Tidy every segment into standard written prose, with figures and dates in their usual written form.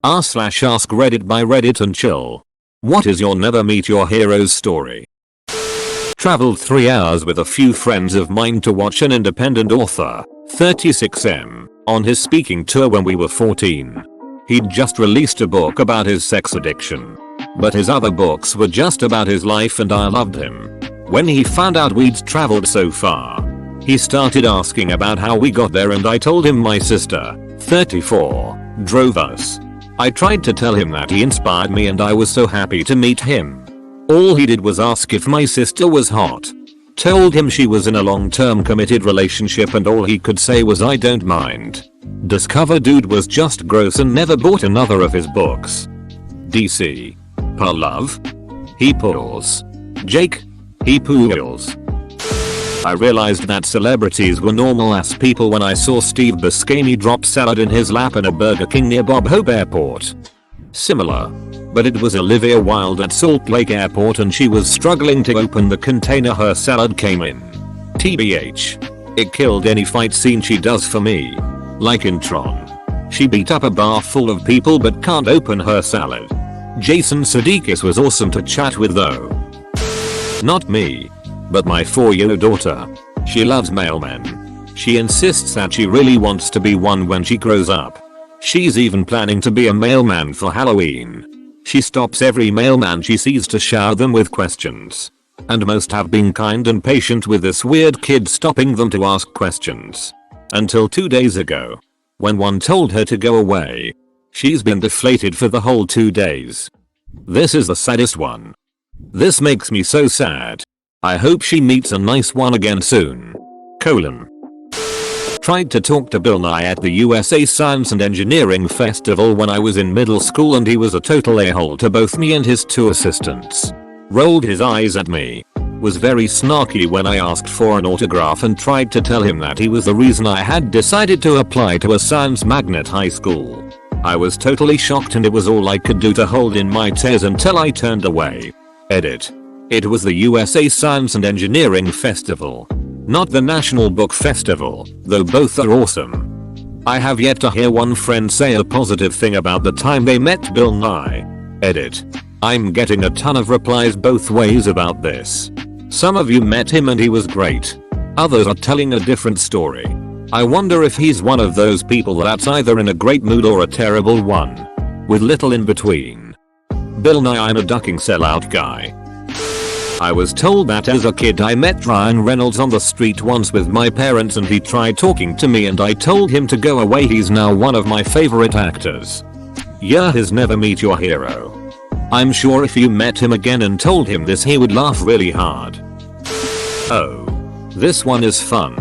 r/AskReddit by Reddit and chill. What is your never meet your heroes story? Traveled 3 hours with a few friends of mine to watch an independent author, 36M, on his speaking tour when we were 14. He'd just released a book about his sex addiction. But his other books were just about his life and I loved him. When he found out we'd traveled so far, he started asking about how we got there and I told him my sister, 34, drove us. I tried to tell him that he inspired me and I was so happy to meet him. All he did was ask if my sister was hot. Told him she was in a long-term committed relationship and all he could say was I don't mind. Discover dude was just gross and never bought another of his books. DC. Per love? He pulls. Jake? He pools. I realized that celebrities were normal ass people when I saw Steve Buscemi drop salad in his lap in a Burger King near Bob Hope Airport. Similar. But it was Olivia Wilde at Salt Lake Airport and she was struggling to open the container her salad came in. TBH. It killed any fight scene she does for me. Like in Tron. She beat up a bar full of people but can't open her salad. Jason Sudeikis was awesome to chat with though. Not me. But my 4-year-old daughter. She loves mailmen. She insists that she really wants to be one when she grows up. She's even planning to be a mailman for Halloween. She stops every mailman she sees to shower them with questions. And most have been kind and patient with this weird kid stopping them to ask questions. Until 2 days ago. When one told her to go away. She's been deflated for the whole 2 days. This is the saddest one. This makes me so sad. I hope she meets a nice one again soon. Tried to talk to Bill Nye at the USA Science and Engineering Festival when I was in middle school and he was a total a-hole to both me and his 2 assistants. Rolled his eyes at me. Was very snarky when I asked for an autograph and tried to tell him that he was the reason I had decided to apply to a science magnet high school. I was totally shocked and it was all I could do to hold in my tears until I turned away. Edit. It was the USA Science and Engineering Festival. Not the National Book Festival, though both are awesome. I have yet to hear one friend say a positive thing about the time they met Bill Nye. Edit. I'm getting a ton of replies both ways about this. Some of you met him and he was great. Others are telling a different story. I wonder if he's one of those people that's either in a great mood or a terrible one. With little in between. Bill Nye, I'm a ducking sellout guy. I was told that as a kid I met Ryan Reynolds on the street once with my parents and he tried talking to me and I told him to go away. He's now one of my favorite actors. Yeah, his never meet your hero. I'm sure if you met him again and told him this he would laugh really hard. Oh. This one is fun.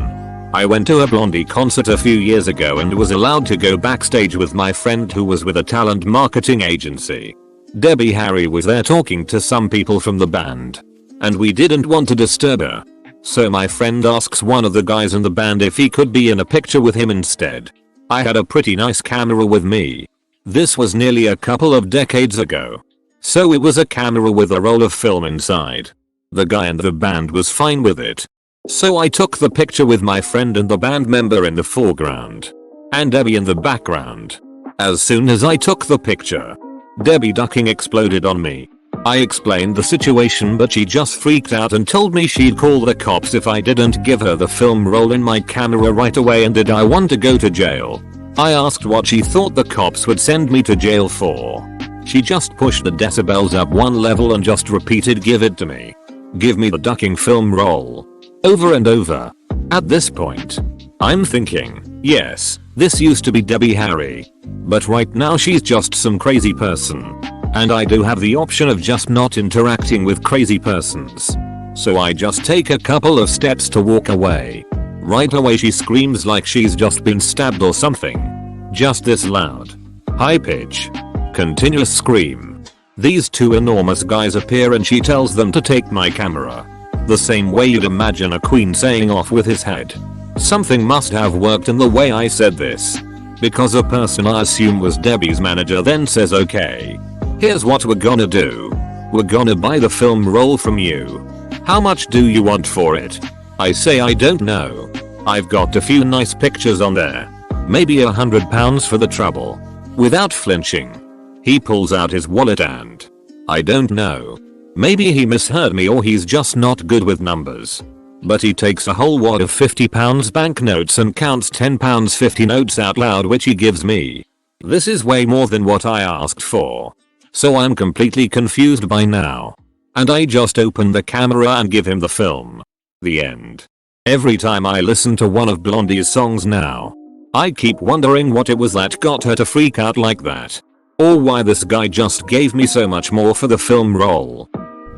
I went to a Blondie concert a few years ago and was allowed to go backstage with my friend who was with a talent marketing agency. Debbie Harry was there talking to some people from the band. And we didn't want to disturb her. So my friend asks one of the guys in the band if he could be in a picture with him instead. I had a pretty nice camera with me. This was nearly a couple of decades ago. So it was a camera with a roll of film inside. The guy in the band was fine with it. So I took the picture with my friend and the band member in the foreground. And Debbie in the background. As soon as I took the picture, Debbie ducking exploded on me. I explained the situation but she just freaked out and told me she'd call the cops if I didn't give her the film roll in my camera right away and did I want to go to jail. I asked what she thought the cops would send me to jail for. She just pushed the decibels up one level and just repeated give it to me. Give me the ducking film roll. Over and over. At this point, I'm thinking, yes, this used to be Debbie Harry. But right now she's just some crazy person. And I do have the option of just not interacting with crazy persons. So I just take a couple of steps to walk away. Right away she screams like she's just been stabbed or something. Just this loud. High pitch. Continuous scream. These 2 enormous guys appear and she tells them to take my camera. The same way you'd imagine a queen saying off with his head. Something must have worked in the way I said this. Because a person I assume was Debbie's manager then says okay. Here's what we're gonna do. We're gonna buy the film roll from you. How much do you want for it? I say I don't know. I've got a few nice pictures on there. Maybe £100 for the trouble. Without flinching, He pulls out his wallet and I don't know. Maybe he misheard me or he's just not good with numbers. But he takes a whole wad of £50 banknotes and counts £10 50 notes out loud, which he gives me. This is way more than what I asked for. So I'm completely confused by now. And I just open the camera and give him the film. The end. Every time I listen to one of Blondie's songs now, I keep wondering what it was that got her to freak out like that. Or why this guy just gave me so much more for the film role.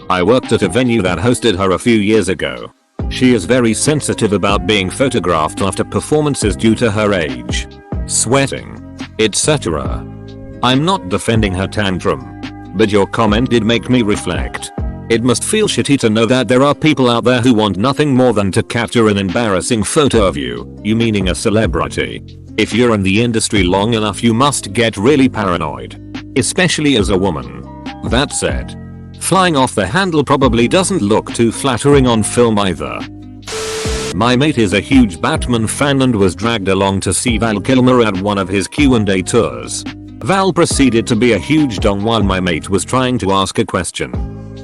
I worked at a venue that hosted her a few years ago. She is very sensitive about being photographed after performances due to her age, sweating, etc. I'm not defending her tantrum, but your comment did make me reflect. It must feel shitty to know that there are people out there who want nothing more than to capture an embarrassing photo of you, you meaning a celebrity. If you're in the industry long enough, you must get really paranoid, especially as a woman. That said, flying off the handle probably doesn't look too flattering on film either. My mate is a huge Batman fan and was dragged along to see Val Kilmer at one of his Q&A tours. Val proceeded to be a huge dong while my mate was trying to ask a question.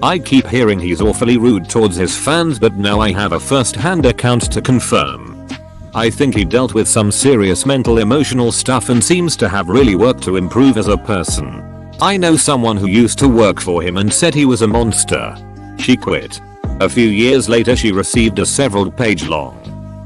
I keep hearing he's awfully rude towards his fans, but now I have a first-hand account to confirm. I think he dealt with some serious mental emotional stuff and seems to have really worked to improve as a person. I know someone who used to work for him and said he was a monster. She quit. A few years later she received a several-page long,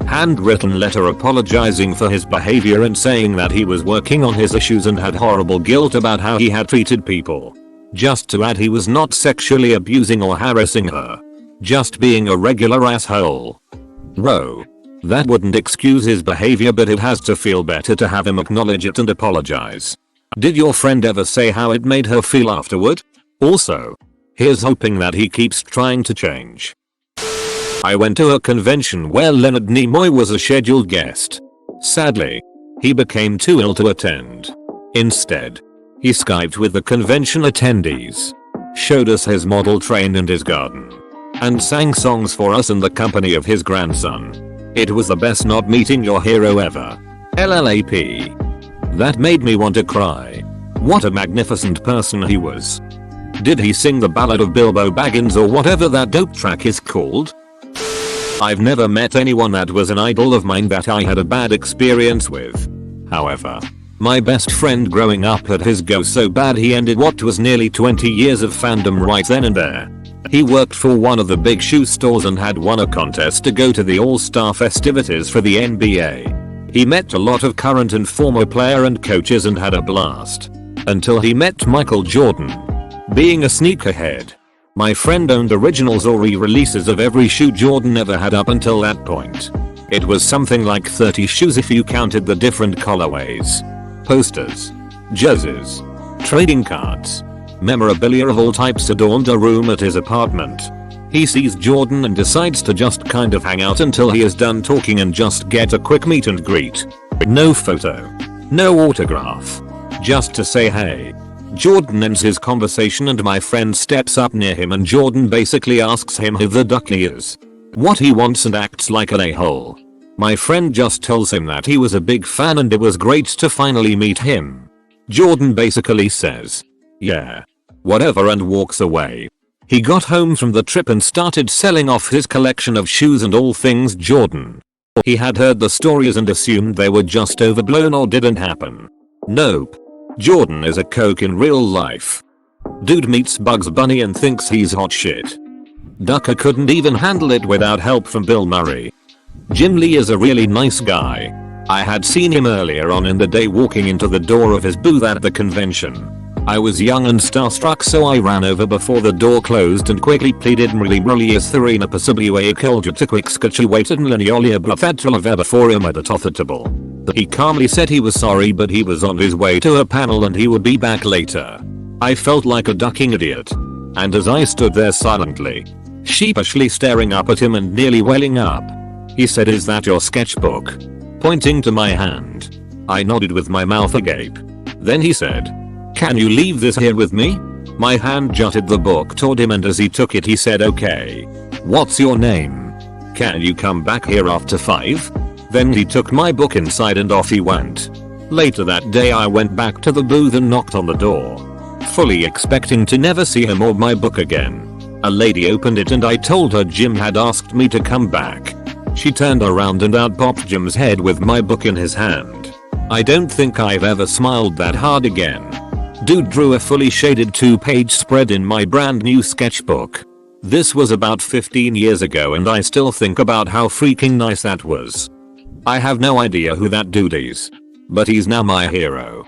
handwritten letter apologizing for his behavior and saying that he was working on his issues and had horrible guilt about how he had treated people. Just to add, he was not sexually abusing or harassing her. Just being a regular asshole. Bro. That wouldn't excuse his behavior, but it has to feel better to have him acknowledge it and apologize. Did your friend ever say how it made her feel afterward? Also, here's hoping that he keeps trying to change. I went to a convention where Leonard Nimoy was a scheduled guest. Sadly, he became too ill to attend. Instead, he Skyped with the convention attendees, showed us his model train and his garden, and sang songs for us in the company of his grandson. It was the best not meeting your hero ever. LLAP. That made me want to cry. What a magnificent person he was. Did he sing the Ballad of Bilbo Baggins or whatever that dope track is called? I've never met anyone that was an idol of mine that I had a bad experience with. However, my best friend growing up had his go so bad he ended what was nearly 20 years of fandom right then and there. He worked for one of the big shoe stores and had won a contest to go to the all-star festivities for the NBA. He met a lot of current and former player and coaches and had a blast. Until he met Michael Jordan. Being a sneakerhead, my friend owned originals or re-releases of every shoe Jordan ever had up until that point. It was something like 30 shoes if you counted the different colorways. Posters, jerseys, trading cards, memorabilia of all types adorned a room at his apartment. He sees Jordan and decides to just kind of hang out until he is done talking and just get a quick meet and greet. No photo. No autograph. Just to say hey. Jordan ends his conversation and my friend steps up near him and Jordan basically asks him who the duck he is, what he wants, and acts like an a-hole. My friend just tells him that he was a big fan and it was great to finally meet him. Jordan basically says, yeah, whatever, and walks away. He got home from the trip and started selling off his collection of shoes and all things Jordan. He had heard the stories and assumed they were just overblown or didn't happen. Nope. Jordan is a coke in real life. Dude meets Bugs Bunny and thinks he's hot shit. Ducker couldn't even handle it without help from Bill Murray. Jim Lee is a really nice guy. I had seen him earlier on in the day walking into the door of his booth at the convention. I was young and starstruck, so I ran over before the door closed and quickly pleaded mrli is tharina pasabua kuljatikwick skachawaitan liniolia blathatula before him at a He calmly said he was sorry but he was on his way to a panel and he would be back later. I felt like a ducking idiot. And as I stood there silently, sheepishly staring up at him and nearly welling up, he said, "Is that your sketchbook?" Pointing to my hand. I nodded with my mouth agape. Then he said, "Can you leave this here with me?" My hand jutted the book toward him and as he took it he said, "Okay. What's your name? Can you come back here after 5? Then he took my book inside and off he went. Later that day I went back to the booth and knocked on the door. fully expecting to never see him or my book again. A lady opened it and I told her Jim had asked me to come back. She turned around and out popped Jim's head with my book in his hand. I don't think I've ever smiled that hard again. Dude drew a fully shaded 2-page spread in my brand new sketchbook. This was about 15 years ago and I still think about how freaking nice that was. I have no idea who that dude is, but he's now my hero.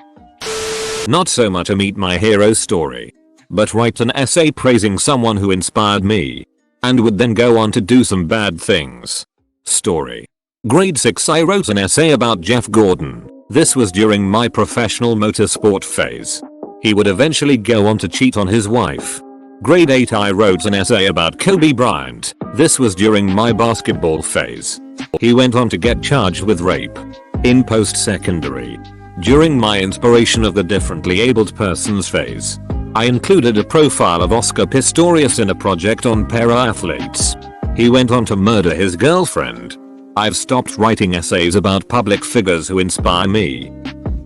Not so much a meet my hero story, but write an essay praising someone who inspired me and would then go on to do some bad things. Story. Grade 6 I wrote an essay about Jeff Gordon. This was during my professional motorsport phase. He would eventually go on to cheat on his wife. Grade 8 I wrote an essay about Kobe Bryant. This was during my basketball phase. He went on to get charged with rape. In post-secondary, during my inspiration of the differently abled persons phase, I included a profile of Oscar Pistorius in a project on para-athletes. He went on to murder his girlfriend. I've stopped writing essays about public figures who inspire me.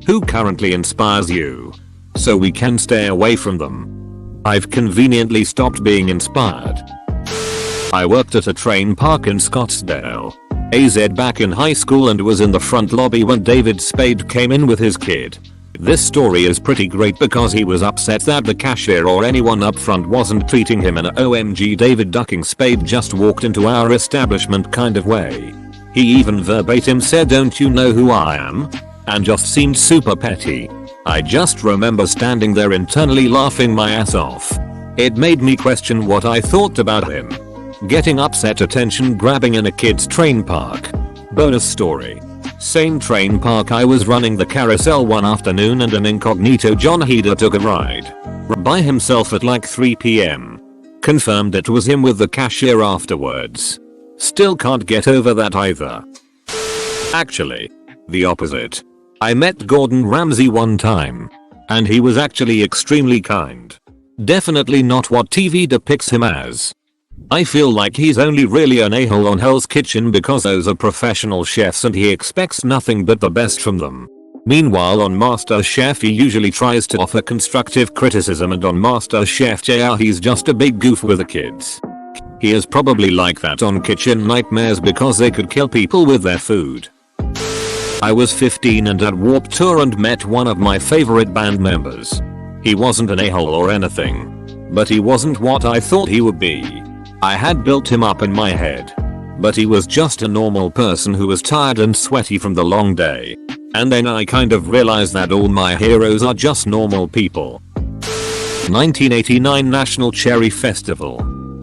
Who currently inspires you? So we can stay away from them. I've conveniently stopped being inspired. I worked at a train park in Scottsdale, AZ back in high school and was in the front lobby when David Spade came in with his kid. This story is pretty great because he was upset that the cashier or anyone up front wasn't treating him in a OMG David ducking Spade just walked into our establishment kind of way. He even verbatim said don't you know who I am? And just seemed super petty. I just remember standing there internally laughing my ass off. It made me question what I thought about him. Getting upset attention grabbing in a kid's train park. Bonus story. Same train park I was running the carousel one afternoon and an incognito John Heder took a ride by himself at like 3 PM. Confirmed it was him with the cashier afterwards. Still can't get over that either. Actually, the opposite. I met Gordon Ramsay one time, and he was actually extremely kind. Definitely not what TV depicts him as. I feel like he's only really an a-hole on Hell's Kitchen because those are professional chefs and he expects nothing but the best from them. Meanwhile on MasterChef he usually tries to offer constructive criticism and on MasterChef JR he's just a big goof with the kids. He is probably like that on Kitchen Nightmares because they could kill people with their food. I was 15 and at Warped Tour and met one of my favorite band members. He wasn't an a-hole or anything, but he wasn't what I thought he would be. I had built him up in my head, but he was just a normal person who was tired and sweaty from the long day. And then I kind of realized that all my heroes are just normal people. 1989 National Cherry Festival.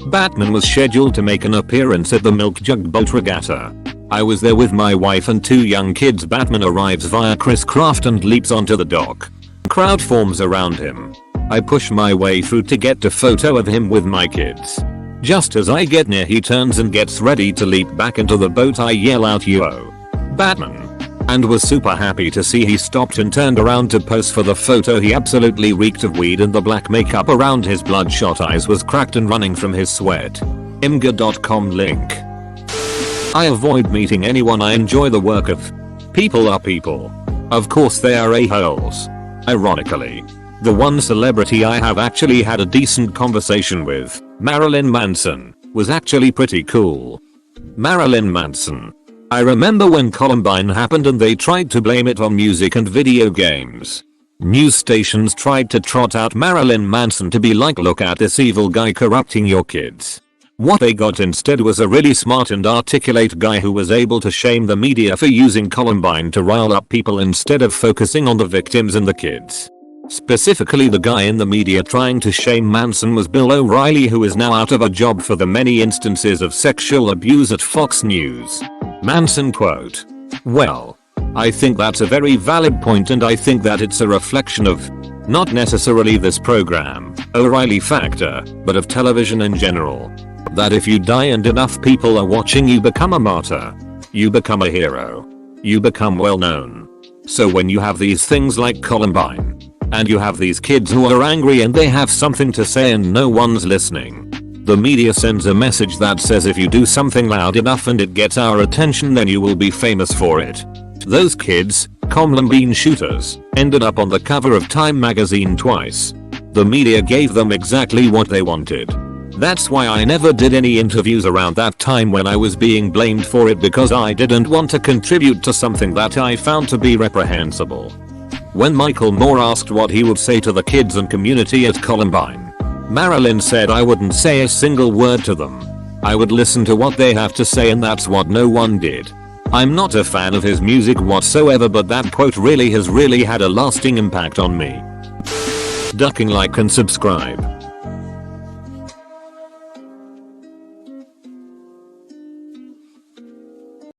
Batman was scheduled to make an appearance at the Milk Jug Boat Regatta. I was there with my wife and 2 young kids. Batman arrives via Chris Craft and leaps onto the dock. Crowd forms around him. I push my way through to get a photo of him with my kids. Just as I get near he turns and gets ready to leap back into the boat. I yell out "Yo, Batman," and was super happy to see he stopped and turned around to pose for the photo. He absolutely reeked of weed and the black makeup around his bloodshot eyes was cracked and running from his sweat. Imgur.com link. I avoid meeting anyone I enjoy the work of. People are people. Of course they are a-holes. Ironically, the one celebrity I have actually had a decent conversation with, Marilyn Manson, was actually pretty cool. Marilyn Manson. I remember when Columbine happened and they tried to blame it on music and video games. News stations tried to trot out Marilyn Manson to be like, look at this evil guy corrupting your kids. What they got instead was a really smart and articulate guy who was able to shame the media for using Columbine to rile up people instead of focusing on the victims and the kids. Specifically the guy in the media trying to shame Manson was Bill O'Reilly, who is now out of a job for the many instances of sexual abuse at Fox News. Manson quote. Well, I think that's a very valid point and I think that it's a reflection of not necessarily this program, O'Reilly factor, but of television in general. That if you die and enough people are watching you become a martyr. You become a hero. You become well known. So when you have these things like Columbine, and you have these kids who are angry and they have something to say and no one's listening, the media sends a message that says if you do something loud enough and it gets our attention then you will be famous for it. Those kids, Columbine shooters, ended up on the cover of Time magazine twice. The media gave them exactly what they wanted. That's why I never did any interviews around that time when I was being blamed for it, because I didn't want to contribute to something that I found to be reprehensible. When Michael Moore asked what he would say to the kids and community at Columbine, Marilyn said, "I wouldn't say a single word to them. I would listen to what they have to say, and that's what no one did." I'm not a fan of his music whatsoever, but that quote has really had a lasting impact on me. Ducking like and subscribe.